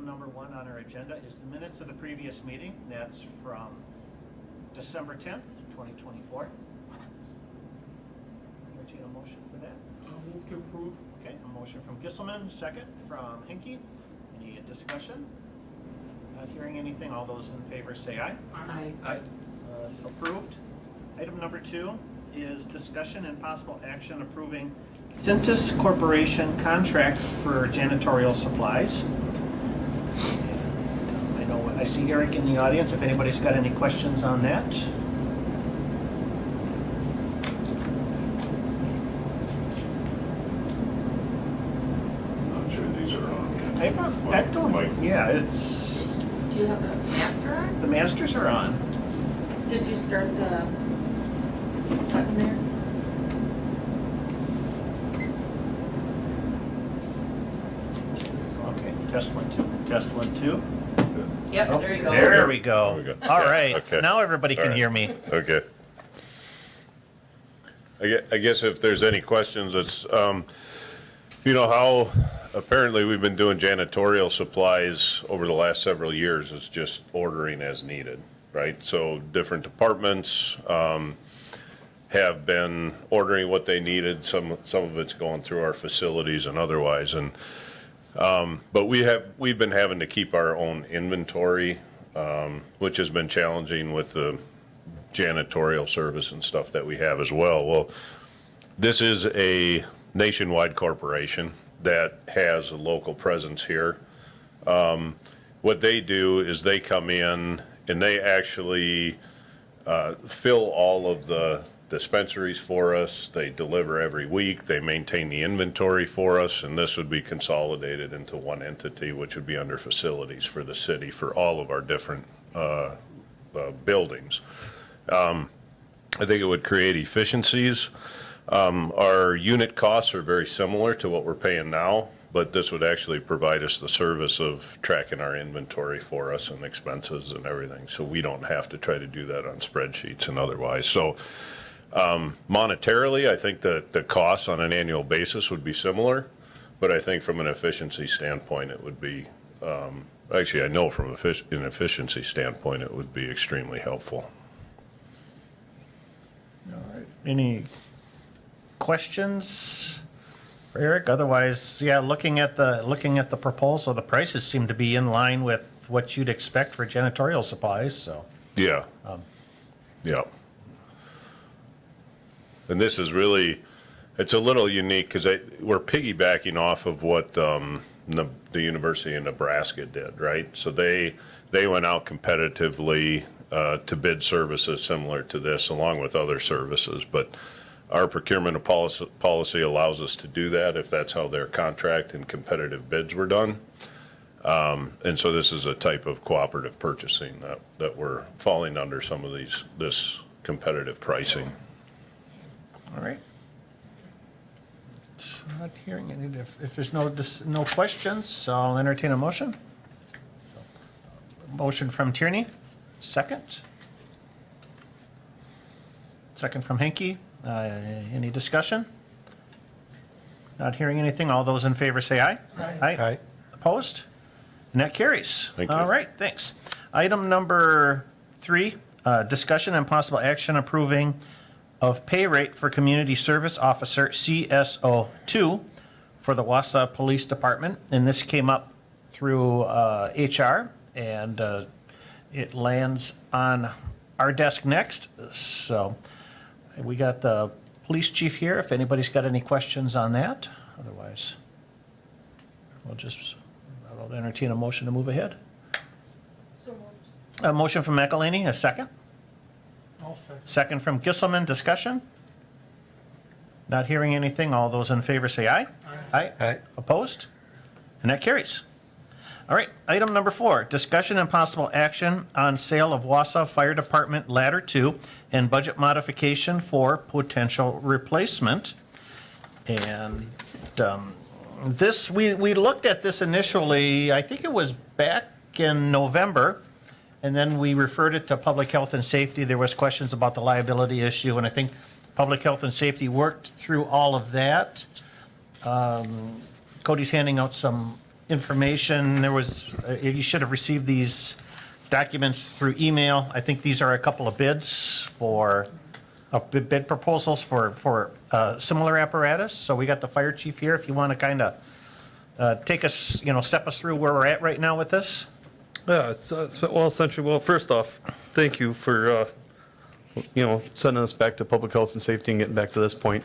Item number 1 on our agenda is the minutes of the previous meeting. That's from December 10th, 2024. Entertain a motion for that. I'll move to approve. Okay, a motion from Gisselman, second from Hinkie. Any discussion? Not hearing anything. All those in favor say aye. Aye. Aye. So approved. Item number 2 is discussion and possible action approving Cintas Corporation contract for janitorial supplies. And I know I see Eric in the audience. If anybody's got any questions on that. Not sure these are on yet. I don't. Yeah, it's Do you have the master on? the masters are on. Did you start the button there? Okay, test 1 2. Test 1 2. Yep, Oh, there you go. There we go. There we go. All Okay, right, okay. now everybody can All right. hear me. Okay. I guess if there's any questions, it's, you know, how apparently we've been doing janitorial supplies over the last several years is just ordering as needed, right? So different departments have been ordering what they needed. Some of it's going through our facilities and otherwise. And but we've been having to keep our own inventory, which has been challenging with the janitorial service and stuff that we have as well. Well, this is a nationwide corporation that has a local presence here. What they do is they come in and they actually fill all of the dispensaries for us. They deliver every week. They maintain the inventory for us, and this would be consolidated into one entity, which would be under facilities for the city for all of our different buildings. I think it would create efficiencies. Our unit costs are very similar to what we're paying now, but this would actually provide us the service of tracking our inventory for us and expenses and everything. So we don't have to try to do that on spreadsheets and otherwise. So monetarily, I think that the costs on an annual basis would be similar, but I think from an efficiency standpoint, it would be, actually, I know from an efficiency standpoint, it would be extremely helpful. All right. Any questions for Eric? Otherwise, yeah, looking at the proposal, the prices seem to be in line with what you'd expect for janitorial supplies, so. Yeah. Yeah. And this is really, it's a little unique because we're piggybacking off of what the University of Nebraska did, right? So they went out competitively to bid services similar to this, along with other services. But our procurement policy allows us to do that if that's how their contract and competitive bids were done. And so this is a type of cooperative purchasing that we're falling under some of this competitive pricing. All right. It's not hearing any, if there's no questions, I'll entertain a motion. Motion from Tierney, second. Second from Henke. Any discussion? Not hearing anything. All those in favor say aye. Aye. Opposed? And that carries. Thank you. All right, thanks. Item number 3, discussion and possible action approving of pay rate for Community Service Officer CSO2 for the Wausau Police Department. And this came up through HR, and it lands on our desk next. So we got the police chief here, if anybody's got any questions on that. Otherwise, I'll entertain a motion to move ahead. So moved. A motion from McElhaney, a second. I'll second. Second from Gisselman, discussion? Not hearing anything, all those in favor say aye. Aye. Opposed? And that carries. All right, item number 4, discussion and possible action on sale of Wausau Fire Department Ladder 2 and budget modification for potential replacement. And this, we looked at this initially, I think it was back in November, and then we referred it to Public Health and Safety. There was questions about the liability issue, and I think Public Health and Safety worked through all of that. Cody's handing out some information. There was, you should have received these documents through email. I think these are a couple of bids for, bid proposals for similar apparatus. So we got the fire chief here, if you want to kind of take us, step us through where we're at right now with this. Yeah, well, essentially, well, first off, thank you for, sending us back to public health and safety and getting back to this point.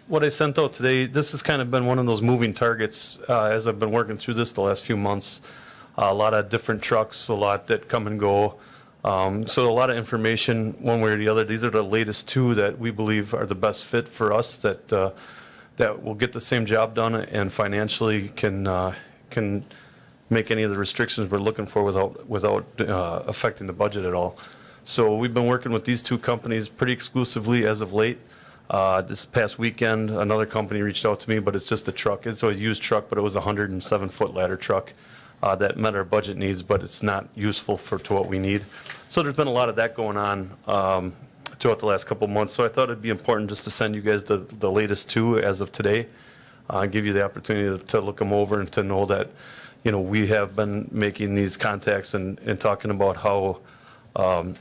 What I sent out today, this has kind of been one of those moving targets as I've been working through this the last few months. A lot of different trucks, a lot that come and go. So a lot of information one way or the other. These are the latest two that we believe are the best fit for us that that will get the same job done and financially can make any of the restrictions we're looking for without affecting the budget at all. So we've been working with these two companies pretty exclusively as of late. This past weekend, another company reached out to me, but it's just a truck. It's a used truck, but it was a 107-foot ladder truck that met our budget needs, but it's not useful to what we need. So there's been a lot of that going on throughout the last couple of months. So I thought it'd be important just to send you guys the latest two as of today, give you the opportunity to look them over and to know that, we have been making these contacts and talking about how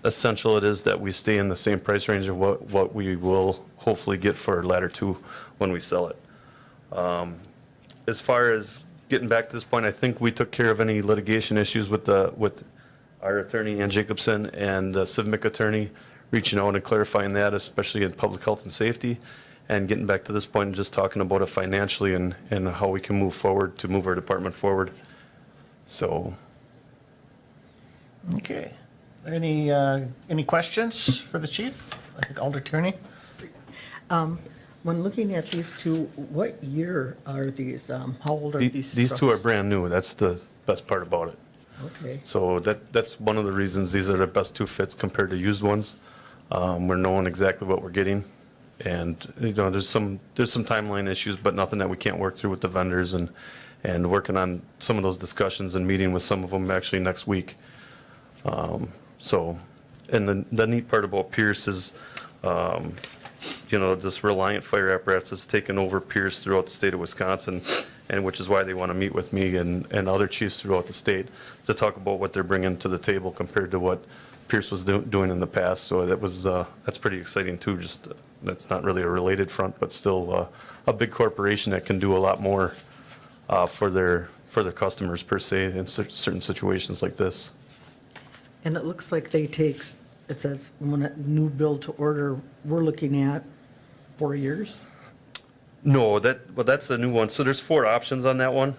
essential it is that we stay in the same price range of what we will hopefully get for ladder 2 when we sell it. As far as getting back to this point, I think we took care of any litigation issues with our attorney, Ann Jacobson, and the Civic attorney, reaching out and clarifying that, especially in public health and safety, and getting back to this point and just talking about it financially and how we can move forward to move our department forward. So. Okay. Any questions for the chief? I think Alder Tierney. When looking at these two, what year are these? How old are these? These two are trucks? brand new. That's the best part about it. Okay. So that's one of the reasons these are the best two fits compared to used ones. We're knowing exactly what we're getting. And, there's some timeline issues, but nothing that we can't work through with the vendors and working on some of those discussions and meeting with some of them actually next week. So, and the neat part about Pierce is, this Reliant fire apparatus has taken over Pierce throughout the state of Wisconsin, and which is why they want to meet with me and other chiefs throughout the state to talk about what they're bringing to the table compared to what Pierce was doing in the past. So that's pretty exciting too. Just that's not really a related front, but still a big corporation that can do a lot more for their customers per se in certain situations like this. And it looks like it's a when a new build to order, we're looking at 4 years. No, that's the new one. So there's 4 options on that one,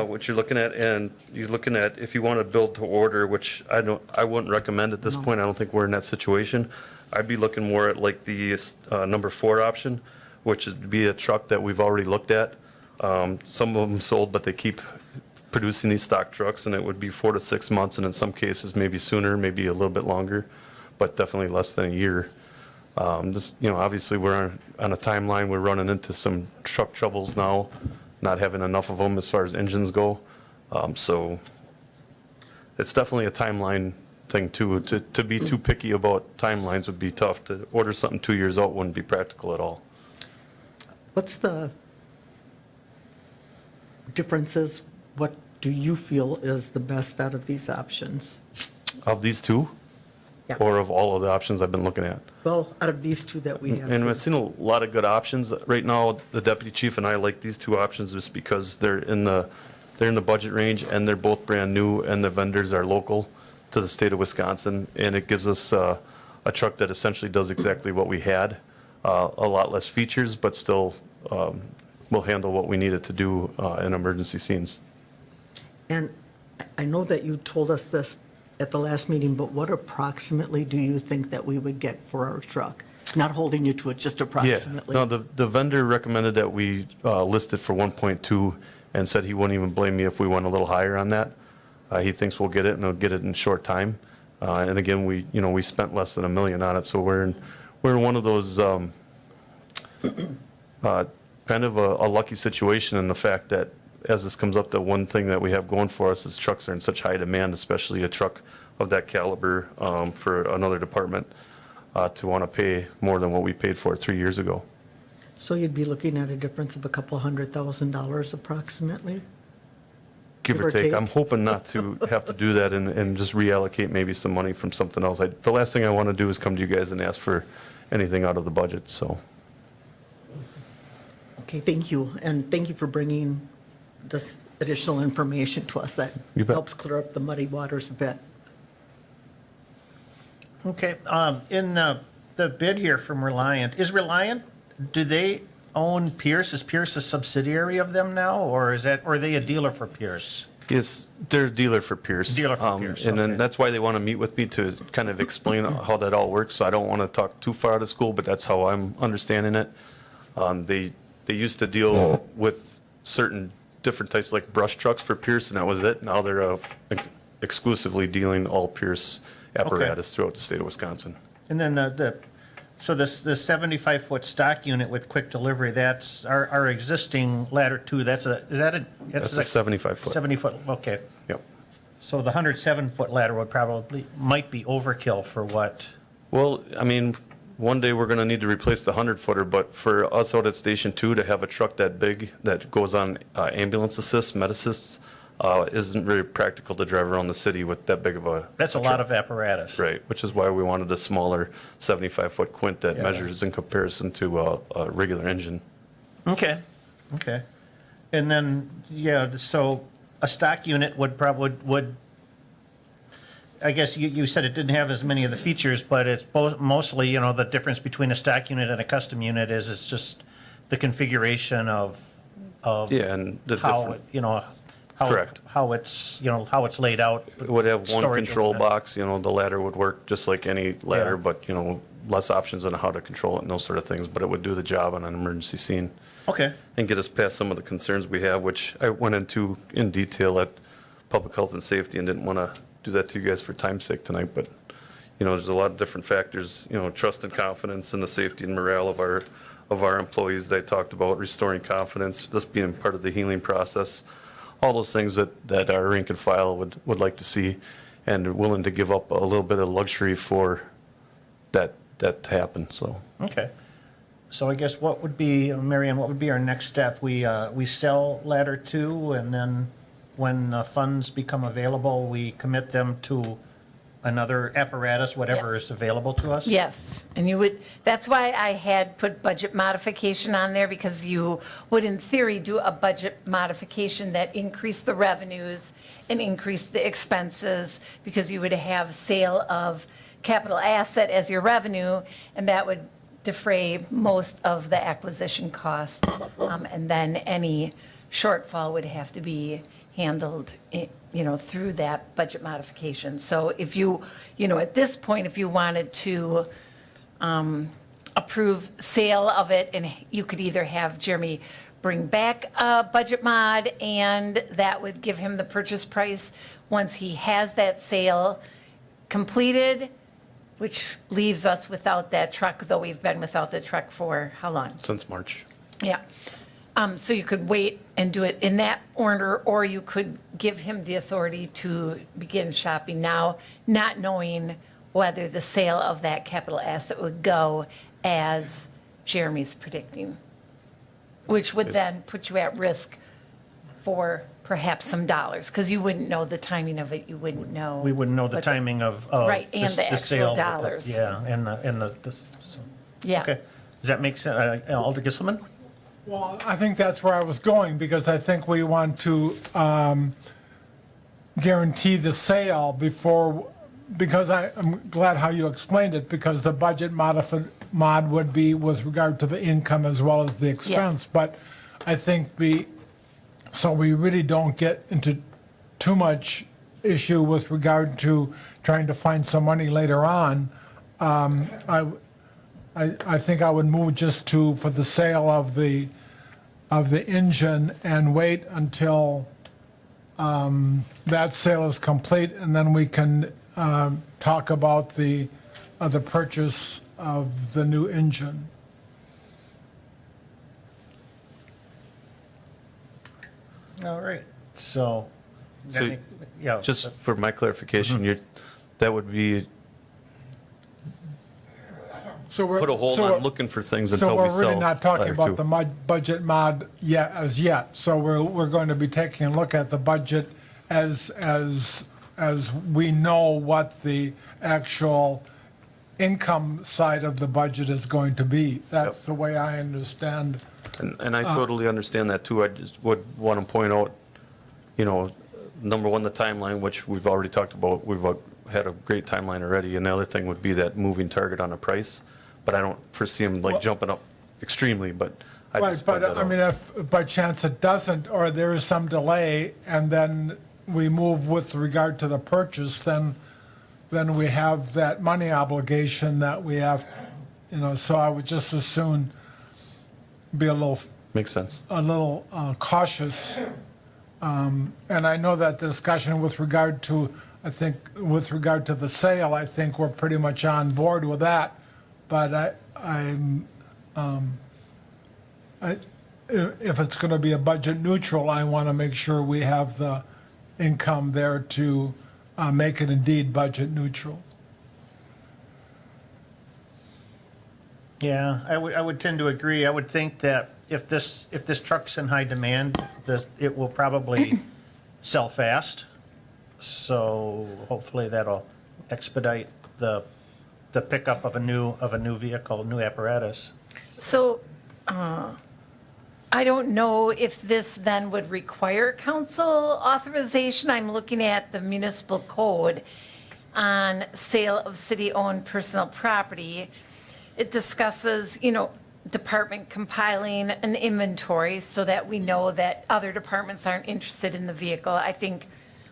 which you're looking at, and you're looking at if you want to build to order, which I wouldn't recommend at this point. I don't think we're in that situation. I'd be looking more at like the number 4 option, which would be a truck that we've already looked at. Some of them sold, but they keep producing these stock trucks, and it would be 4 to 6 months, and in some cases maybe sooner, maybe a little bit longer, but definitely less than a year. Obviously we're on a timeline. We're running into some truck troubles now, not having enough of them as far as engines go. So it's definitely a timeline thing too. To be too picky about timelines would be tough. To order something 2 years out wouldn't be practical at all. What's the differences? What do you feel is the best out of these options? Of these two? Yeah. Or of all of the options I've been looking at? Well, out of these two that we have. And I've seen a lot of good options. Right now, the deputy chief and I like these two options just because they're in the budget range, and they're both brand new, and the vendors are local to the state of Wisconsin, and it gives us a truck that essentially does exactly what we had. A lot less features, but still will handle what we need it to do in emergency scenes. And I know that you told us this at the last meeting, but what approximately do you think that we would get for our truck? Not holding you to it, just approximately. Yeah, no, the vendor recommended that we list it for 1.2 and said he wouldn't even blame me if we went a little higher on that. He thinks we'll get it, and we'll get it in short time. And again, we spent less than $1 million on it, so we're in one of those kind of a lucky situation in the fact that as this comes up, the one thing that we have going for us is trucks are in such high demand, especially a truck of that caliber for another department to want to pay more than what we paid for it 3 years ago. So you'd be looking at a difference of a couple $100,000 approximately? Give or take. I'm hoping not to have to do that and just reallocate maybe some money from something else. The last thing I want to do is come to you guys and ask for anything out of the budget, so. Okay, thank you, and thank you for bringing this additional information to us. That You bet. helps clear up the muddy waters a bit. Okay, in the bid here from Reliant, do they own Pierce? Is Pierce a subsidiary of them now, or are they a dealer for Pierce? Yes, they're a dealer for Pierce. Dealer for Pierce, And then okay. that's why they want to meet with me to kind of explain how that all works. So I don't want to talk too far out of school, but that's how I'm understanding it. They used to deal with certain different types like brush trucks for Pierce, and that was it. Now they're exclusively dealing all Pierce apparatus throughout the state of Wisconsin. And then so this 75-foot stock unit with quick delivery, that's our existing ladder two, that's a 75-foot. 70-foot, okay. Yep. So the 107-foot ladder might be overkill for what? Well, I mean, one day we're going to need to replace the 100-footer, but for us out at Station 2 to have a truck that big that goes on ambulance assist, med assists, isn't very practical to drive around the city with that big of a. That's a lot of apparatus. Right, which is why we wanted a smaller 75-foot quint that Yeah. measures in comparison to a regular engine. Okay, okay. And then, yeah, so a stock unit would I guess you said it didn't have as many of the features, but it's mostly, the difference between a stock unit and a custom unit is it's just the configuration of Yeah, and the how, different, Correct. how it's laid out. it would have one storage control equipment. box, the ladder would work just like any ladder, Yeah. but, less options on how to control it and those sort of things, but it would do the job on an emergency scene. Okay, And get us past some of the concerns we have, which I went into in detail at Public Health and Safety and didn't want to do that to you guys for time's sake tonight, but, there's a lot of different factors, trust and confidence in the safety and morale of our employees that I talked about, restoring confidence, this being part of the healing process, all those things that our rank and file would like to see and willing to give up a little bit of luxury for that to happen, so. okay. So I guess what would be, Marianne, what would be our next step? We sell ladder two, and then when funds become available, we commit them to another apparatus, whatever is available to us? Yes, and that's why I had put budget modification on there, because you would in theory do a budget modification that increased the revenues and increased the expenses, because you would have sale of capital asset as your revenue, and that would defray most of the acquisition cost. And then any shortfall would have to be handled, through that budget modification. So if you, at this point, if you wanted to approve sale of it, and you could either have Jeremy bring back a budget mod, and that would give him the purchase price once he has that sale completed, which leaves us without that truck, though we've been without the truck for how long? Since March. Yeah. So you could wait and do it in that order, or you could give him the authority to begin shopping now, not knowing whether the sale of that capital asset would go as Jeremy's predicting, which would then put you at risk for perhaps some dollars, because you wouldn't know the timing of it, you wouldn't know. We wouldn't know the what timing of Right, and the actual sale, dollars. Yeah, and so, Yeah. okay. Does that make sense? Alder Gisselman? Well, I think that's where I was going, because I think we want to guarantee the sale before, because I'm glad how you explained it, because the budget mod would be with regard to the income as well as the expense. Yes. But I think so we really don't get into too much issue with regard to trying to find some money later on. I think I would move just for the sale of the engine and wait until that sale is complete, and then we can talk about the purchase of the new engine. All right, so. So, Yeah. Just for my clarification, that would be, So we're put a hold so on we're- looking for things So until we we're sell. really not talking ladder about two. the budget mod yet. So we're going to be taking a look at the budget as we know what the actual income side of the budget is going to be. That's the way I understand. And I totally understand that too. I just would want to point out, number one, the timeline, which we've already talked about. We've had a great timeline already. And the other thing would be that moving target on a price. But I don't foresee them like jumping up extremely, but I Right, just but point that I out. mean, if by chance it doesn't, or there is some delay, and then we move with regard to the purchase, then we have that money obligation that we have, so I would just as soon be a little Makes sense. cautious. And I know that discussion with regard to, with regard to the sale, I think we're pretty much on board with that. But if it's going to be a budget neutral, I want to make sure we have the income there to make it indeed budget neutral. Yeah, I would tend to agree. I would think that if this truck's in high demand, it will probably sell fast. So hopefully that'll expedite the pickup of a new vehicle, new apparatus. So, I don't know if this then would require council authorization. I'm looking at the municipal code on sale of city-owned personal property. It discusses, department compiling an inventory so that we know that other departments aren't interested in the vehicle. I think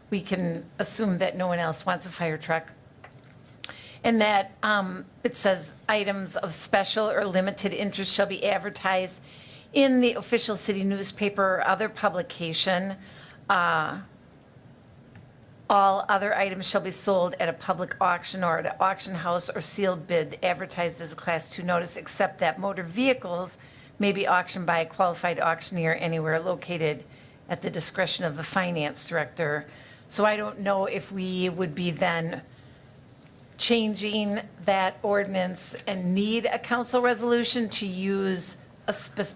we can assume that no one else wants a fire truck. And that it says items of special or limited interest shall be advertised in the official city newspaper or other publication. All other items shall be sold at a public auction or at an auction house or sealed bid advertised as a Class 2 notice, except that motor vehicles may be auctioned by a qualified auctioneer anywhere located at the discretion of the finance director. So I don't know if we would be then changing that ordinance and need a council resolution to use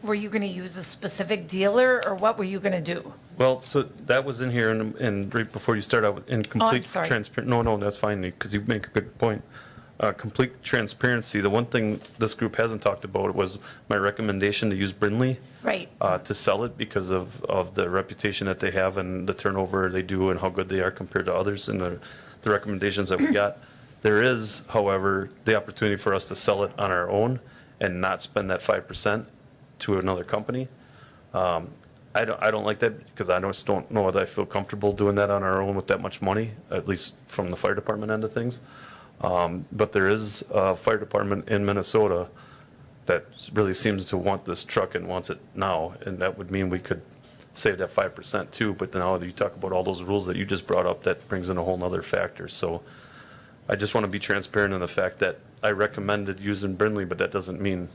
were you going to use a specific dealer, or what were you going to do? Well, so that was in here, and right before you start out, in complete sorry. transparent, no, that's fine, because you make a good point. Complete transparency, the one thing this group hasn't talked about was my recommendation to use Brindley. Right. To sell it because of the reputation that they have and the turnover they do and how good they are compared to others and the recommendations that we got. There is, however, the opportunity for us to sell it on our own and not spend that 5% to another company. I don't like that because I just don't know that I feel comfortable doing that on our own with that much money, at least from the fire department end of things. But there is a fire department in Minnesota that really seems to want this truck and wants it now, and that would mean we could save that 5% too. But now that you talk about all those rules that you just brought up, that brings in a whole nother factor. So I just want to be transparent in the fact that I recommended using Brindley, but that doesn't mean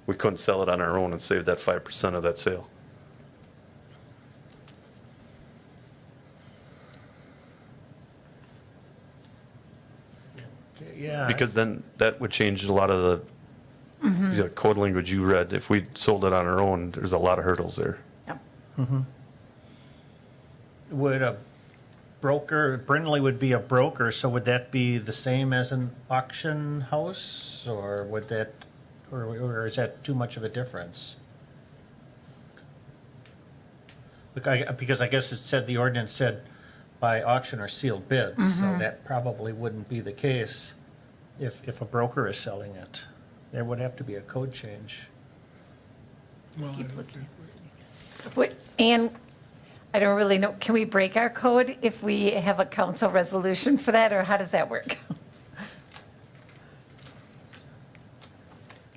we couldn't sell it on our own and save that 5% of that sale. Yeah. Because then that would change a lot of the code language you read. If we sold it on our own, there's a lot of hurdles there. Yep. Would a broker, Brindley would be a broker, so would that be the same as an auction house? Or would that, or is that too much of a difference? Because I guess it said, the ordinance said by auction or sealed bid, so that probably wouldn't be the case if a broker is selling it. There would have to be a code change. Keep looking at the city. Wait, and I don't really know, can we break our code if we have a council resolution for that, or how does that work?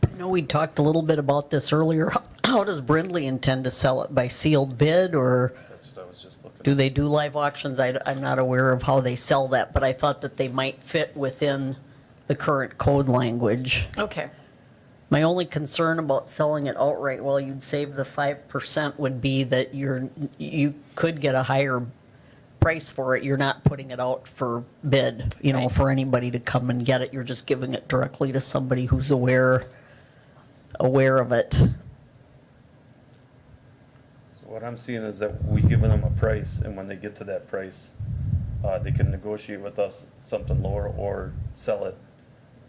I know we talked a little bit about this earlier. How does Brindley intend to sell it? By sealed bid, or That's what I was just looking do they do live auctions? I'm not aware of how they sell that, but I thought that they might fit within the current code language. Okay, My only concern about selling it outright, well, you'd save the 5%, would be that you could get a higher price for it. You're not putting it out for bid, Right. for anybody to come and get it. You're just giving it directly to somebody who's aware of it. What I'm seeing is that we giving them a price, and when they get to that price, they can negotiate with us something lower or sell it.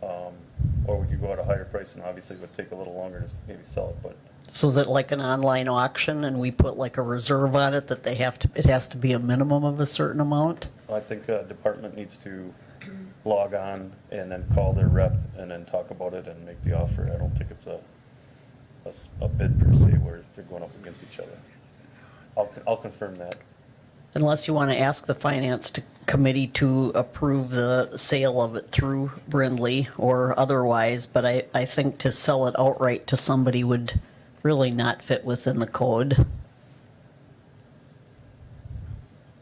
Or we could go at a higher price, and obviously it would take a little longer to maybe sell it, but So is it like an online auction and we put like a reserve on it that it has to be a minimum of a certain amount? I think a department needs to log on and then call their rep and then talk about it and make the offer. I don't think it's a bid per se where they're going up against each other. I'll confirm that. Unless you want to ask the finance committee to approve the sale of it through Brindley or otherwise, but I think to sell it outright to somebody would really not fit within the code.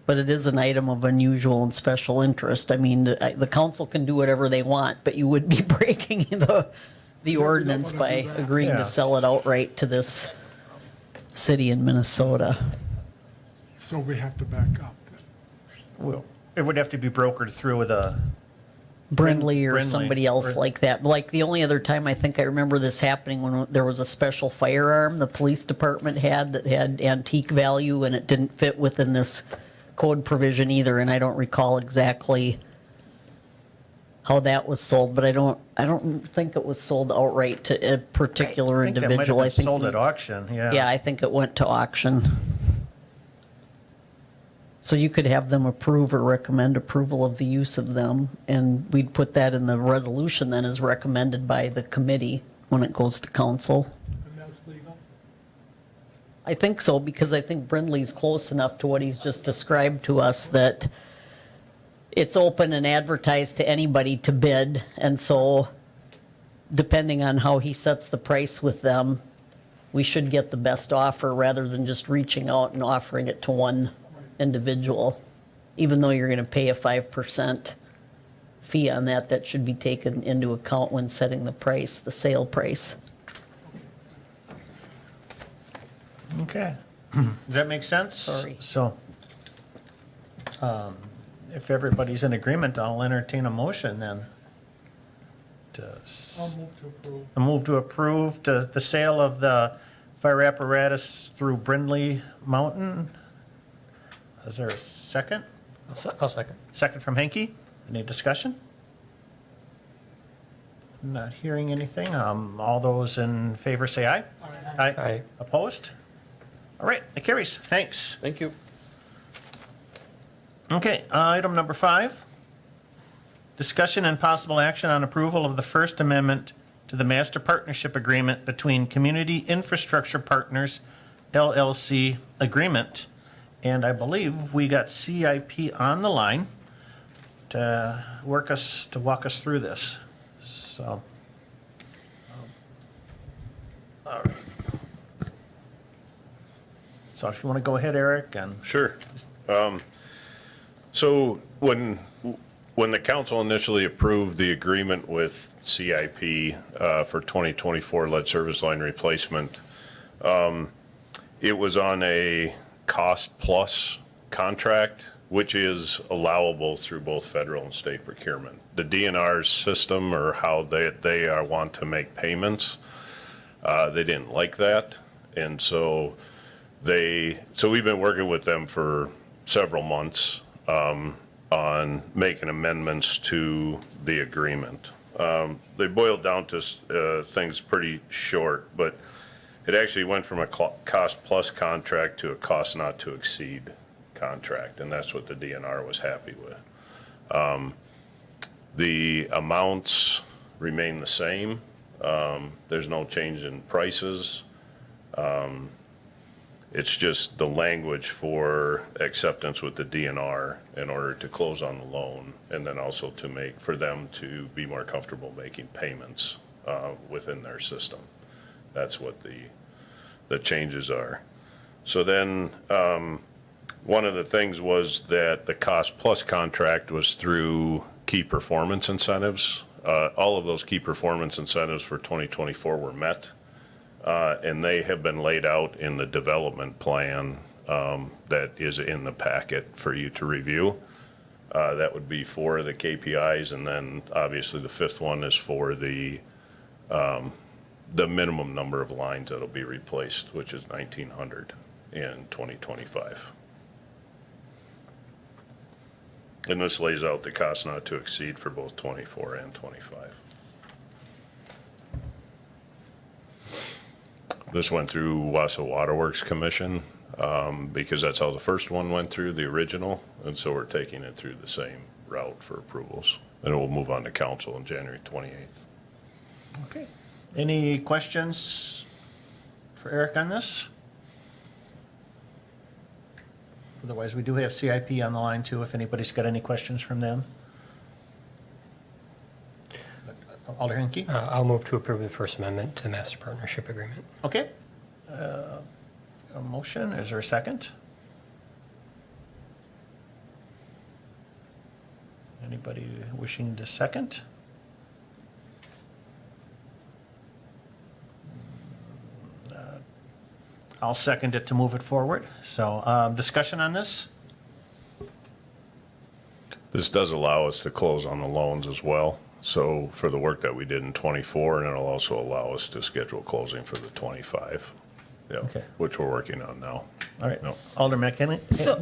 But it is an item of unusual and special interest. I mean, the council can do whatever they want, but you would be breaking the ordinance by agreeing Yeah. to sell it outright to this city in Minnesota. So we have to back up. Well, it would have to be brokered through with a, Brindley or Brindley, somebody else or- like that. Like the only other time I think I remember this happening when there was a special firearm the police department had that had antique value and it didn't fit within this code provision either, and I don't recall exactly how that was sold, but I don't think it was sold outright to a particular I think that might have individual. been sold at auction, yeah. Yeah, I think it went to auction. So you could have them approve or recommend approval of the use of them, and we'd put that in the resolution then as recommended by the committee when it goes to council. And that's legal? I think so, because I think Brindley's close enough to what he's just described to us that it's open and advertised to anybody to bid, and so depending on how he sets the price with them, we should get the best offer rather than just reaching out and offering it to one individual. Even though you're going to pay a 5% fee on that, that should be taken into account when setting the price, the sale price. Okay. Does that make sense? Sorry. So, if everybody's in agreement, I'll entertain a motion then. I'll move to approve. A move to approve the sale of the fire apparatus through Brindley Mountain. Is there a second? I'll second. Second from Henke. Any discussion? Not hearing anything. All those in favor say aye. Aye. Aye. Opposed? All right, it carries. Thanks. Thank you. Okay, item number 5. Discussion and possible action on approval of the First Amendment to the Master Partnership Agreement between Community Infrastructure Partners, LLC agreement. And I believe we got CIP on the line to walk us through this. So. All right. So if you want to go ahead, Eric, and. Sure. So when the council initially approved the agreement with CIP for 2024 lead service line replacement, it was on a cost-plus contract, which is allowable through both federal and state procurement. The DNR's system, or how they want to make payments, they didn't like that. And so we've been working with them for several months on making amendments to the agreement. They boiled down to things pretty short, but it actually went from a cost-plus contract to a cost-not-to-exceed contract, and that's what the DNR was happy with. The amounts remain the same. There's no change in prices. It's just the language for acceptance with the DNR in order to close on the loan, and then also for them to be more comfortable making payments within their system. That's what the changes are. So then, one of the things was that the cost-plus contract was through key performance incentives. All of those key performance incentives for 2024 were met. And they have been laid out in the development plan that is in the packet for you to review. That would be 4 of the KPIs, and then obviously the 5th one is for the minimum number of lines that'll be replaced, which is 1,900. in 2025. And this lays out the cost not to exceed for both 24 and 25. This went through Wausau Waterworks Commission, because that's how the first one went through, the original, and so we're taking it through the same route for approvals. And it will move on to council on January 28th. Okay. Any questions for Eric on this? Otherwise, we do have CIP on the line too, if anybody's got any questions from them. Alder Henke? I'll move to approve the First Amendment to the Master Partnership Agreement. Okay. A motion, is there a second? Anybody wishing to second? I'll second it to move it forward. So, discussion on this? This does allow us to close on the loans as well. So for the work that we did in 24, and it'll also allow us to schedule closing for the 25. Yeah, Okay. which we're working on now. All right. No. Alder McKinney? So,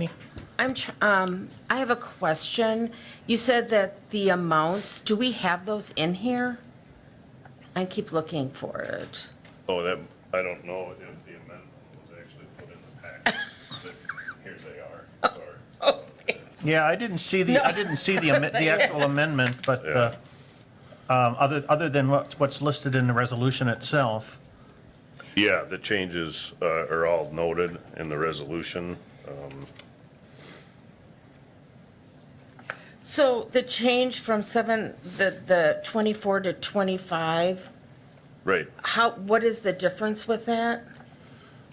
I have a question. You said that the amounts, do we have those in here? I keep looking for it. Oh, that, I don't know if the amendment was actually put in the packet, but here they are, sorry. Yeah, I didn't see the the actual amendment, but Yeah. other than what's listed in the resolution itself. Yeah, the changes are all noted in the resolution. So the change from the 24 to 25, Right, what is the difference with that?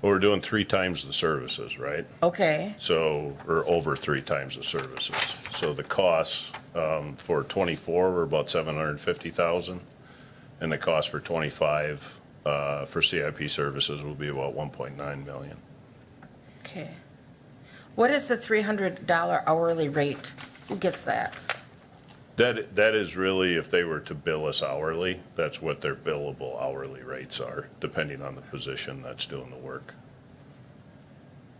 well, we're doing 3 times the services, right? Okay, So, or over 3 times the services. So the costs for 24 were about 750,000, and the cost for 25 for CIP services will be about 1.9 million. okay. What is the $300 hourly rate? Who gets that? That is really, if they were to bill us hourly, that's what their billable hourly rates are, depending on the position that's doing the work.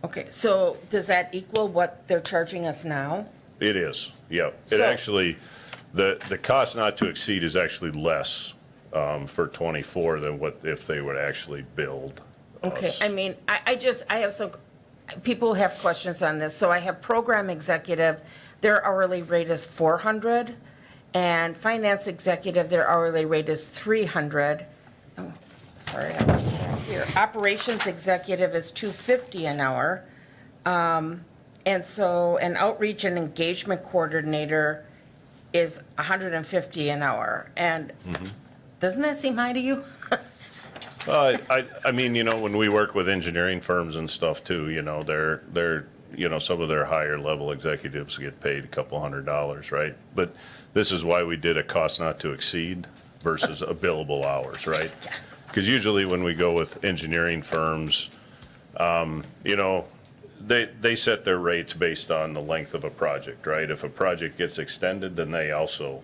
Okay, so does that equal what they're charging us now? It is, yep. It So- actually, the cost not to exceed is actually less for 24 than what if they would actually build Okay, us. I mean, I have some, people have questions on this. So I have program executive, their hourly rate is 400, and finance executive, their hourly rate is 300. Oh, sorry, I left it out here. Operations executive is 250 an hour. And so an outreach and engagement coordinator is 150 an hour. And doesn't that seem high to you? I mean, you know, when we work with engineering firms and stuff too, you know, they're, you know, some of their higher level executives get paid a couple $100, right? But this is why we did a cost not to exceed versus a billable hours, right? Because usually when we go with engineering firms, you know, they set their rates based on the length of a project, right? If a project gets extended, then they also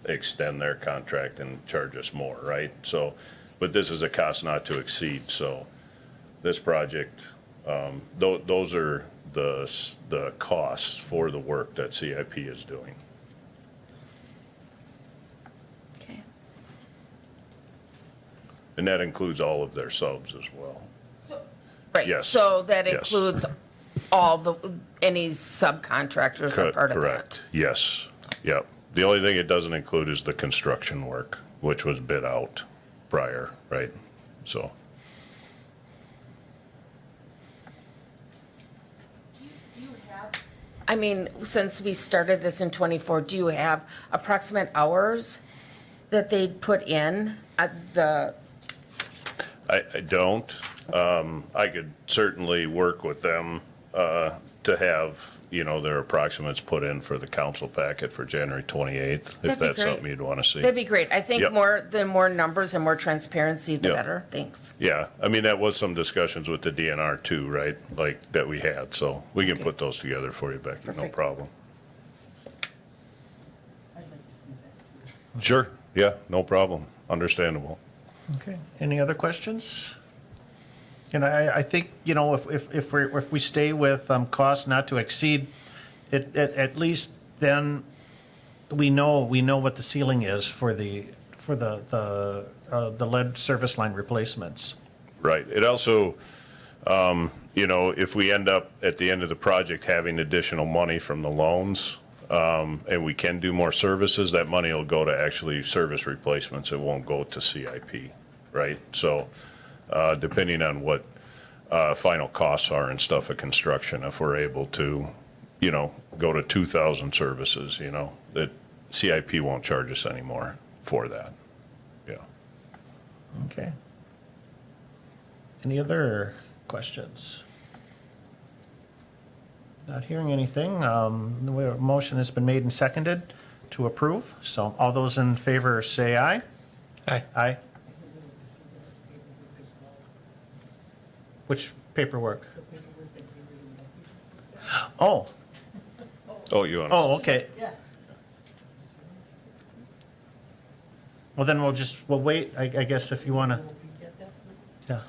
extend their contract and charge us more, right? So, but this is a cost not to exceed, so this project, those are the costs for the work that CIP is doing. Okay. And that includes all of their subs as well. Right, Yes, so that yes. includes any subcontractors are part of that? Correct, yes, yep. The only thing it doesn't include is the construction work, which was bid out prior, right? So, I mean, since we started this in '24, do you have approximate hours that they'd put in at the, I don't. I could certainly work with them to have, you know, their approximates put in for the council packet for January 28th, if That'd be that's great. something you'd want to see. that'd be great. I think Yep. the more numbers and more transparency, the Yep. better. Thanks. Yeah, I mean, that was some discussions with the DNR too, right? Like, that we had, so we can put those together for you, Becky, no Perfect. problem. Sure, yeah, no problem, understandable. Okay. Any other questions? I think, if we stay with costs not to exceed, at least then we know what the ceiling is for the lead service line replacements. Right. It also, if we end up at the end of the project having additional money from the loans, and we can do more services, that money will go to actually service replacements. It won't go to CIP, right? So, depending on what final costs are and stuff of construction, if we're able to, go to 2,000 services, that CIP won't charge us anymore for that. Yeah. Okay. Any other questions? Not hearing anything. The motion has been made and seconded to approve. So all those in favor say aye. Aye. Aye. Which paperwork? Oh, Oh, okay. Well, then we'll wait, I guess, if you want to. Yeah.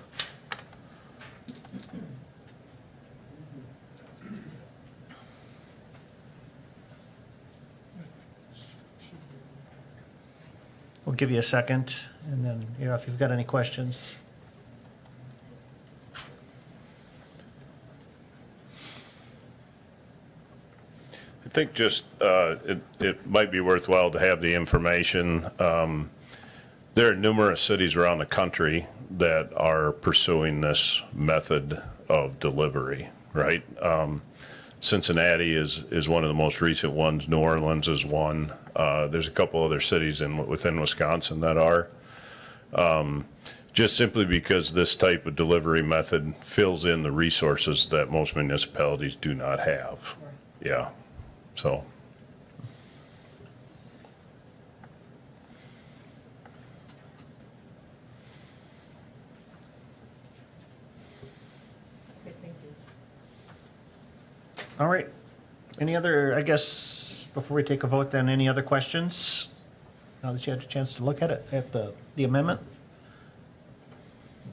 We'll give you a second, and then, if you've got any questions. I think just, it might be worthwhile to have the information. There are numerous cities around the country that are pursuing this method of delivery, right? Cincinnati is one of the most recent ones. New Orleans is one. There's a couple other cities within Wisconsin that are. Just simply because this type of delivery method fills in the resources that most municipalities do not have. Yeah, so. All right. Any other, I guess, before we take a vote then, any other questions? Now that you had a chance to look at it, at the amendment?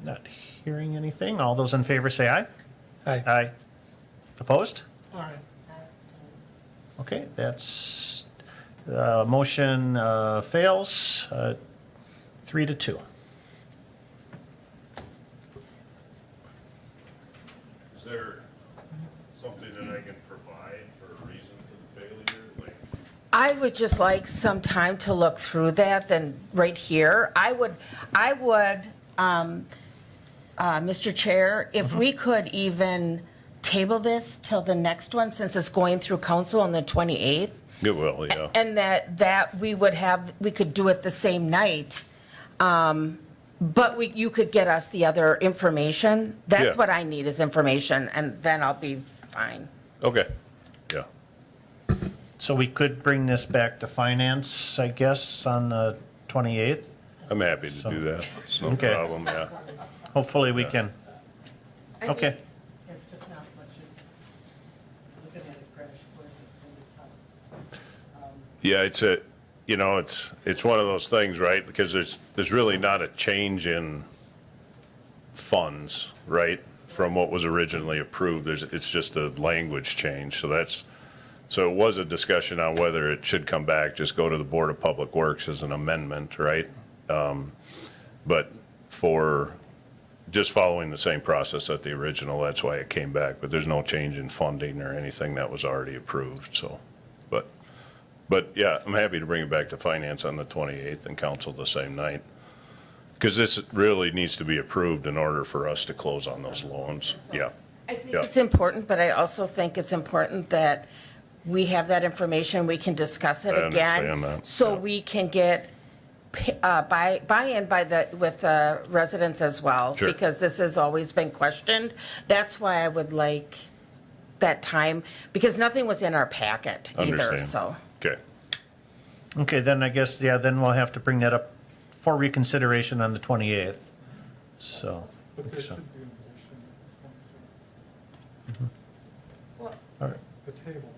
Not hearing anything. All those in favor say aye. Aye. Aye. Opposed? Aye. Okay, that's, motion fails, 3-2. Is there something that I can provide for a reason for the failure? Like, I would just like some time to look through that, then right here, I would, Mr. Chair, if we could even table this till the next one, since it's going through council on the 28th, it will, yeah. and that we could do it the same night, but you could get us the other information. That's Yeah. what I need is information, and then I'll be fine. Okay, yeah. So we could bring this back to finance, I guess, on the 28th. I'm happy to do that. It's no Okay. problem, yeah. Hopefully we can. Okay. It's just not much, looking at a crash course is kind of tough. Yeah, it's one of those things, right? Because there's really not a change in funds, right? From what was originally approved. It's just a language change. So it was a discussion on whether it should come back, just go to the Board of Public Works as an amendment, right? But for just following the same process at the original, that's why it came back. But there's no change in funding or anything that was already approved, so. But yeah, I'm happy to bring it back to finance on the 28th and council the same night. Because this really needs to be approved in order for us to close on those loans. Yeah. I think Yeah. it's important, but I also think it's important that we have that information, we can discuss it I again. understand that, So yeah. we can get buy-in with residents as well. Sure. Because this has always been questioned. That's why I would like that time, because nothing was in our packet either, Understand. so. Okay. Okay, then I guess, yeah, then we'll have to bring that up for reconsideration on the 28th. So. But there so- should be a motion of some sort. All right. The table.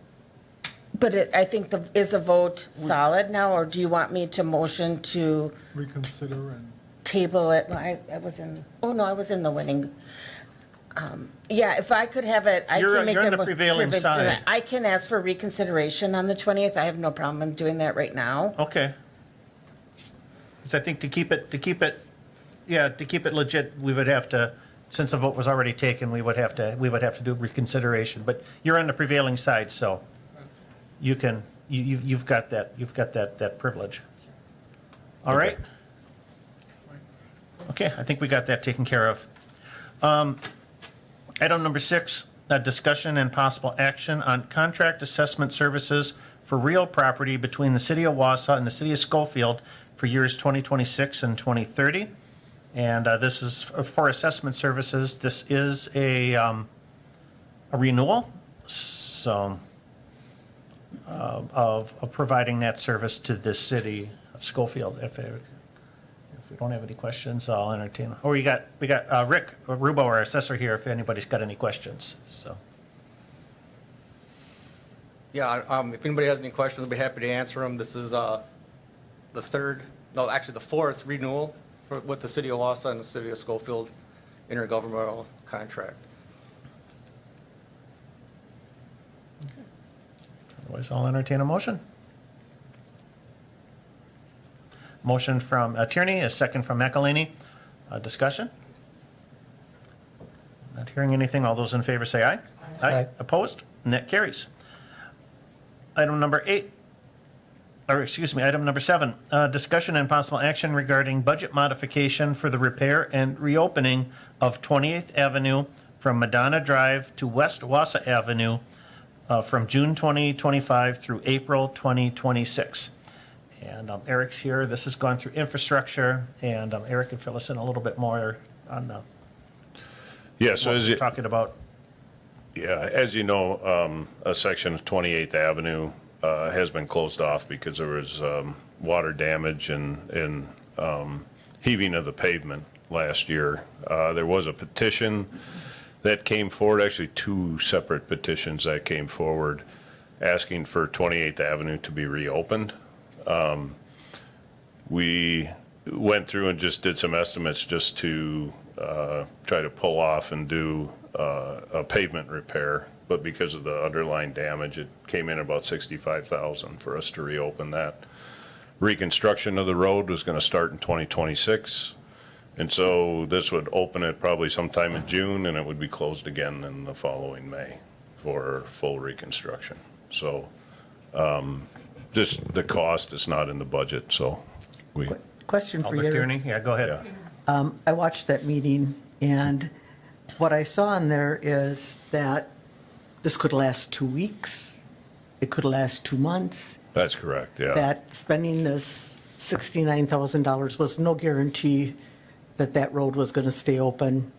But I think is the vote solid now, or do you want me to motion to Reconsider and, table it? I was in, oh no, I was in the winning. Yeah, if I could have it, I You're- can make you're on a the prevailing side. I can ask for reconsideration on the 20th. I have no problem in doing that right now. Okay. Because I think to keep it legit, we would have to, since the vote was already taken, we would have to do reconsideration. But you're on the prevailing side, so you can, you've got that privilege. All right? Okay, I think we got that taken care of. Item number 6, discussion and possible action on contract assessment services for real property between the city of Wausau and the city of Schofield for years 2026 and 2030. And this is for assessment services. This is a renewal, so, of providing that service to the city of Schofield. If we don't have any questions, I'll entertain. Oh, we got Rick Rubo, our assessor here, if anybody's got any questions, so. Yeah, if anybody has any questions, I'll be happy to answer them. This is the fourth renewal with the city of Wausau and the city of Schofield intergovernmental contract. Otherwise, I'll entertain a motion. Motion from Tierney, a second from McElhaney. Discussion? Not hearing anything. All those in favor say aye. Aye. Opposed? And that carries. Item number 7, discussion and possible action regarding budget modification for the repair and reopening of 28th Avenue from Madonna Drive to West Wausau Avenue from June 2025 through April 2026. And Eric's here. This has gone through infrastructure, and Eric can fill us in a little bit more on Yeah, so what as we're you, talking about. yeah, as you know, a section of 28th Avenue has been closed off because there was water damage and heaving of the pavement last year. There was a petition that came forward, actually 2 separate petitions that came forward asking for 28th Avenue to be reopened. We went through and just did some estimates just to try to pull off and do a pavement repair, but because of the underlying damage, it came in about $65,000 for us to reopen that. Reconstruction of the road was going to start in 2026, and so this would open it probably sometime in June, and it would be closed again in the following May for full reconstruction. So just the cost is not in the budget, so we, Question for Alder you. Tierney? Yeah, go ahead. yeah. I watched that meeting, and what I saw in there is that this could last 2 weeks, it could last 2 months, That's correct, yeah. that spending this $69,000 was no guarantee that that road was going to stay open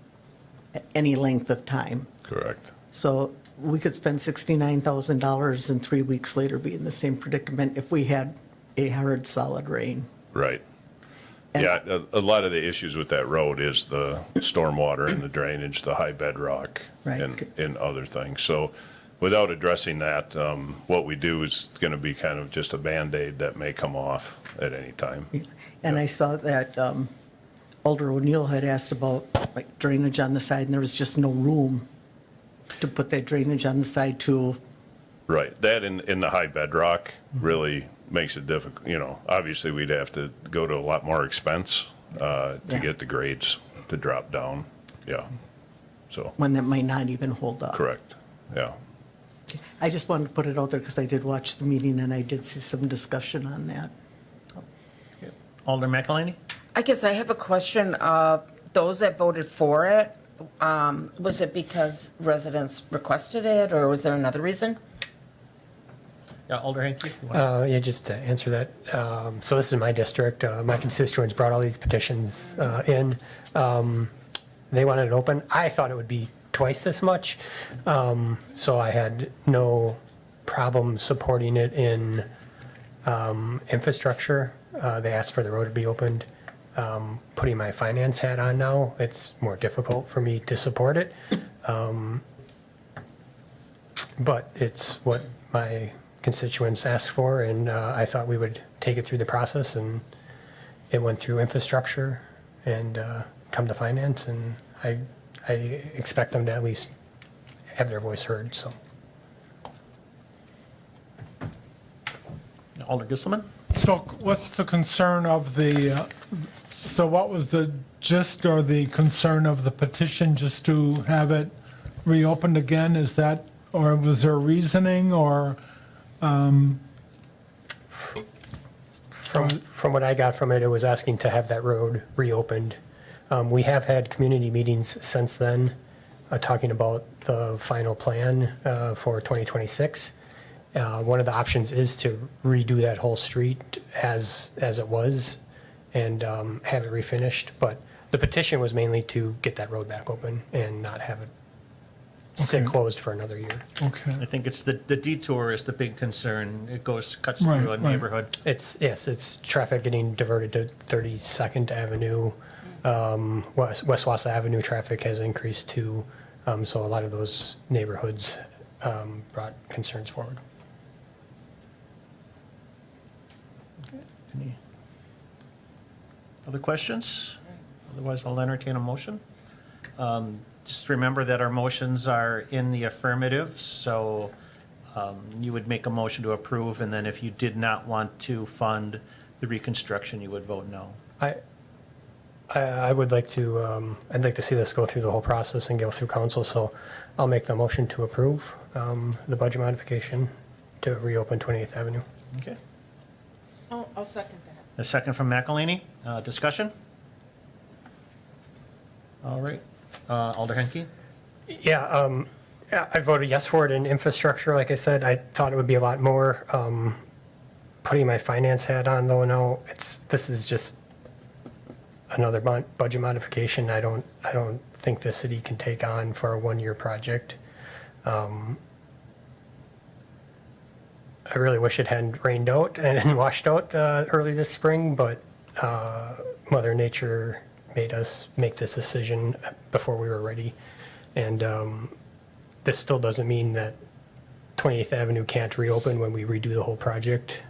any length of time. Correct. So we could spend $69,000 and 3 weeks later be in the same predicament if we had a hard, solid rain. Right. And- Yeah, a lot of the issues with that road is the stormwater and the drainage, the high bedrock, Right. and other things. So without addressing that, what we do is going to be kind of just a Band-Aid that may come off at any time. And I saw that Alder O'Neill had asked about like drainage on the side, and there was just no room to put that drainage on the side to, Right, that in the high bedrock really makes it difficult, you know, obviously we'd have to go to a lot more expense to Yeah. get the grades to drop down, yeah. So, when that might not even hold up. correct, yeah. I just wanted to put it out there because I did watch the meeting and I did see some discussion on that. Alder McElhaney? I guess I have a question. Those that voted for it, was it because residents requested it, or was there another reason? Yeah, Alder Hanky? if you want. Yeah, just to answer that, so this is my district. My constituents brought all these petitions in. They wanted it open. I thought it would be twice this much, so I had no problem supporting it in infrastructure. They asked for the road to be opened. Putting my finance hat on now, it's more difficult for me to support it. But it's what my constituents asked for, and I thought we would take it through the process, and it went through infrastructure and come to finance, and I I expect them to at least have their voice heard, so. Alder Gisselman? So what's the concern of the, so what was the gist or the concern of the petition, just to have it reopened again? Is that, or was there reasoning, or? From what I got from it, it was asking to have that road reopened. We have had community meetings since then, talking about the final plan for 2026. One of the options is to redo that whole street as it was and have it refinished. But the petition was mainly to get that road back open and not have it sit Okay. closed for another year. Okay, I think it's the detour is the big concern. It cuts Right, through a right. neighborhood. It's traffic getting diverted to 32nd Avenue. West Wausau Avenue traffic has increased too. So a lot of those neighborhoods brought concerns forward. Any other questions? Otherwise, I'll entertain a motion. Just remember that our motions are in the affirmative, so you would make a motion to approve, and then if you did not want to fund the reconstruction, you would vote no. I would like to, I'd like to see this go through the whole process and go through council, so I'll make the motion to approve the budget modification to reopen 28th Avenue. Okay. I'll second that. A second from McElhaney. Discussion? All right. Alder Henke? Yeah, I voted yes for it in infrastructure. Like I said, I thought it would be a lot more. Putting my finance hat on though, no, this is just another budget modification. I don't think the city can take on for a one-year project. I really wish it hadn't rained out and washed out early this spring, but Mother Nature made us make this decision before we were ready. And this still doesn't mean that 28th Avenue can't reopen when we redo the whole project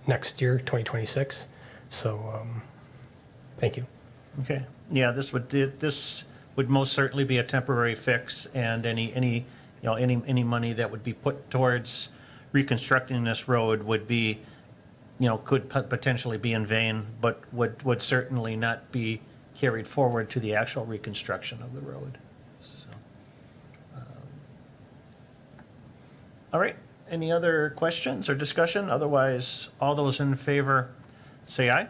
next year, 2026. So, thank you. Okay. Yeah, this would most certainly be a temporary fix, and any money that would be put towards reconstructing this road would be, could potentially be in vain, but would certainly not be carried forward to the actual reconstruction of the road. So, all right. Any other questions or discussion? Otherwise, all those in favor say aye.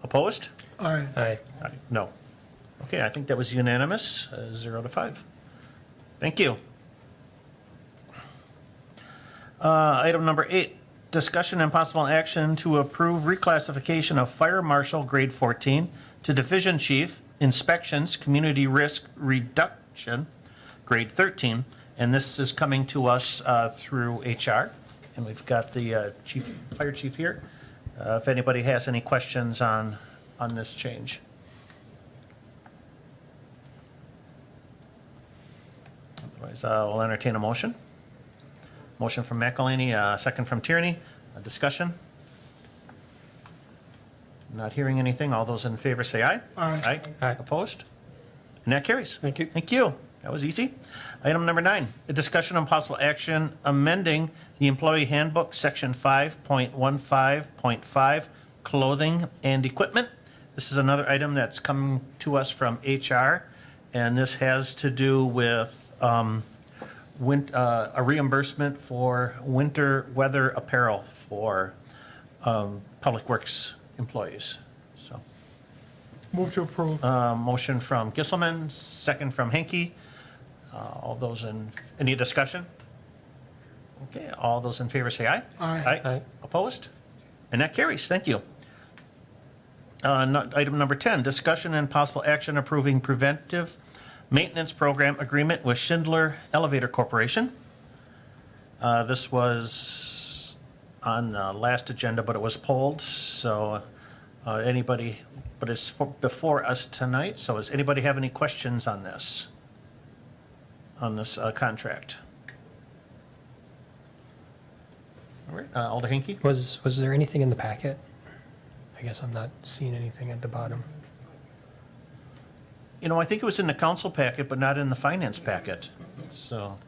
Opposed? all right. Aye. Aye. No. Okay, I think that was unanimous, 0-5. Thank you. Item number 8, discussion and possible action to approve reclassification of Fire Marshal Grade 14 to Division Chief, Inspections, Community Risk Reduction, Grade 13. And this is coming to us through HR. And we've got the fire chief here. If anybody has any questions on this change. Otherwise, we'll entertain a motion. Motion from McElhaney, second from Tierney. Discussion? Not hearing anything. All those in favor say aye. Aye. Aye. Opposed? And that carries. Thank you. Thank you. That was easy. Item number 9, a discussion on possible action amending the employee handbook, section 5.15.5, clothing and equipment. This is another item that's coming to us from HR, and this has to do with a reimbursement for winter weather apparel for Public Works employees. So, Move to approve. motion from Gisselman, second from Henke. All those any discussion? Okay, all those in favor say aye. Aye. Aye. Opposed? And that carries. Thank you. Item number 10, discussion and possible action approving preventive maintenance program agreement with Schindler Elevator Corporation. This was on the last agenda, but it was pulled, so but it's before us tonight, so does anybody have any questions on this contract? All right, Alder Henke? Was there anything in the packet? I guess I'm not seeing anything at the bottom. You know, I think it was in the council packet, but not in the finance packet, so.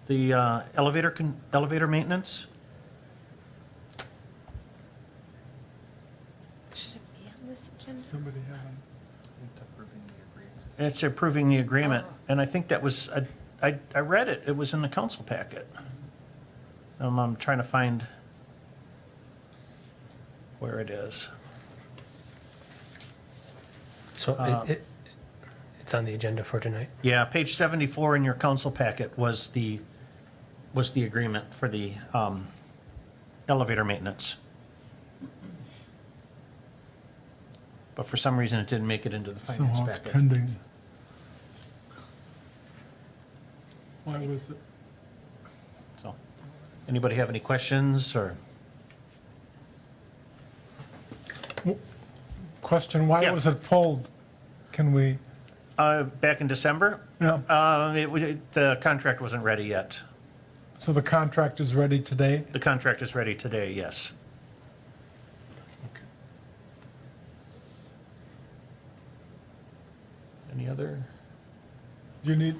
The elevator maintenance? Should it be on this agenda? Somebody have It's approving the agreement, and I think that was, I read it, it was in the council packet. I'm trying to find where it is. So it's on the agenda for tonight. Yeah, page 74 in your council packet was the agreement for the elevator maintenance. But for some reason, it didn't make it into the finance somehow it's packet. pending. Why was it? So, anybody have any questions, or? Question, why Yeah. was it pulled? Can we, Back in December, yeah, the contract wasn't ready yet. so the contract is ready today? The contract is ready today, yes. Any other? Do you need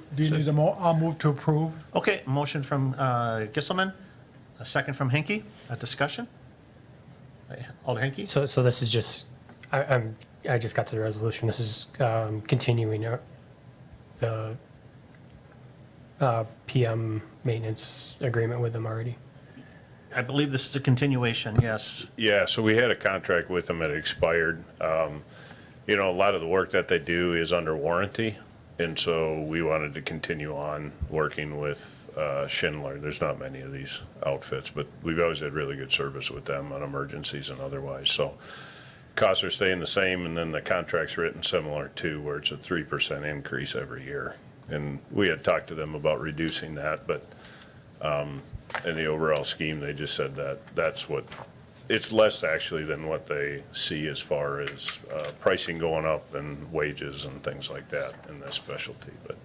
I'll move to approve. Okay, motion from Gisselman, a second from Henke, a discussion? Alder Henke? So this is just, I just got to the resolution. This is continuing the PM maintenance agreement with them already. I believe this is a continuation, yes. Yeah, so we had a contract with them that expired. You know, a lot of the work that they do is under warranty, and so we wanted to continue on working with Schindler. There's not many of these outfits, but we've always had really good service with them on emergencies and otherwise. So costs are staying the same, and then the contract's written similar too, where it's a 3% increase every year. And we had talked to them about reducing that, but in the overall scheme, they just said that that's what, it's less actually than what they see as far as pricing going up and wages and things like that in this specialty. But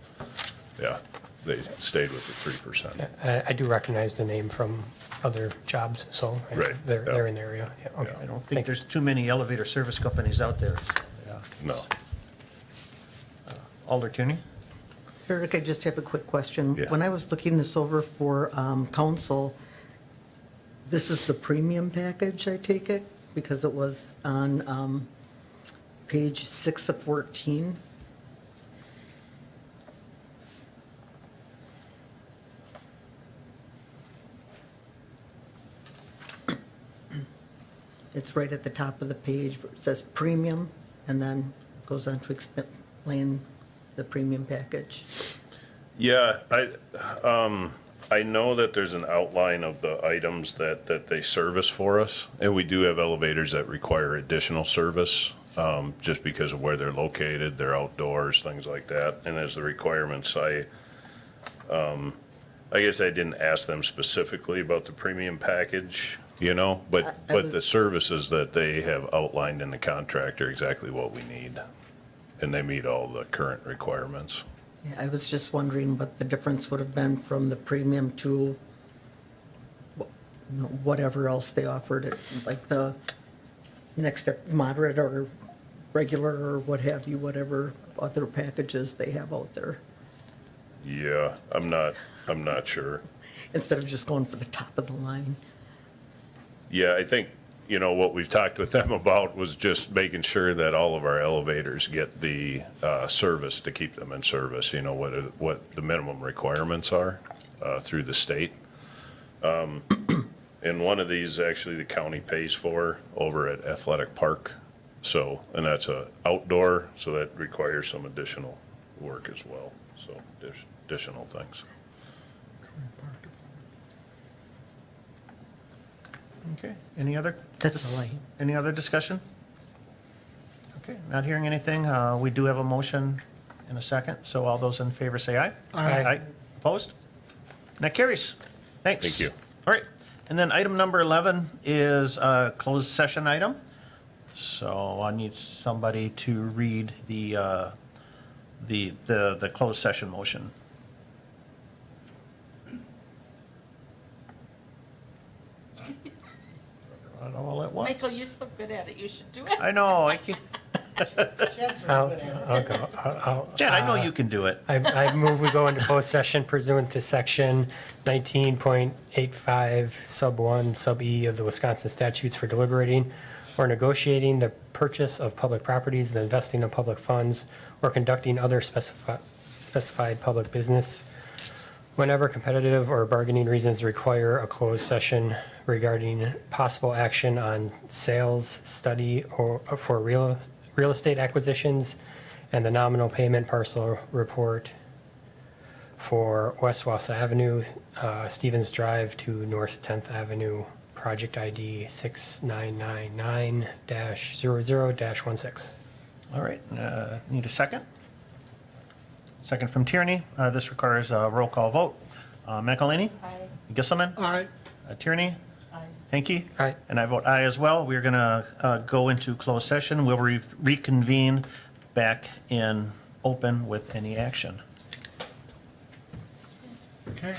yeah, they stayed with the 3%. I do recognize the name from other jobs, so Right, they're yeah. in the area. Yeah, okay. I don't think there's too many elevator service companies out there. No. Alder Tierney? Eric, I just have a quick question. Yeah. When I was looking this over for council, this is the premium package, I take it? Because it was on page 6 of 14. It's right at the top of the page. It says premium, and then goes on to explain the premium package. Yeah, I know that there's an outline of the items that they service for us, and we do have elevators that require additional service, just because of where they're located, they're outdoors, things like that. And as the requirements, I guess I didn't ask them specifically about the premium package, you know, but the services that they have outlined in the contract are exactly what we need, and they meet all the current requirements. Yeah, I was just wondering what the difference would have been from the premium to whatever else they offered, it like the next step, moderate or regular or what have you, whatever other packages they have out there, Yeah, I'm not sure. instead of just going for the top of the line. Yeah, I think, you know, what we've talked with them about was just making sure that all of our elevators get the service to keep them in service, you know, what the minimum requirements are through the state. And one of these, actually, the county pays for over at Athletic Park. So, and that's a outdoor, so that requires some additional work as well, so additional things. Okay, any other? That's all I have. Any other discussion? Okay, not hearing anything. We do have a motion in a second, so all those in favor say aye. Aye. Opposed? That carries. Thanks. Thank you. All right, and then item number 11 is a closed session item. So I need somebody to read the closed session motion. All at once. Michael, you're so good at it, you should do it. I know, I can't. I'll go. Chad, I know you can do it. I move we go into closed session pursuant to section 19.85 sub 1 sub E of the Wisconsin statutes for deliberating or negotiating the purchase of public properties, the investing of public funds, or conducting other specified public business whenever competitive or bargaining reasons require a closed session regarding possible action on sales, study, or for real estate acquisitions, and the nominal payment parcel report for West Wausau Avenue, Stevens Drive to North 10th Avenue, project ID 6999-00-16. All right, need a second? Second from Tierney. This requires a roll call vote. McElhaney? Aye. Gisselman? Aye. Tierney? Aye. Hanky? Aye. And I vote aye as well. We're going to go into closed session. We'll reconvene back in open with any action. Okay.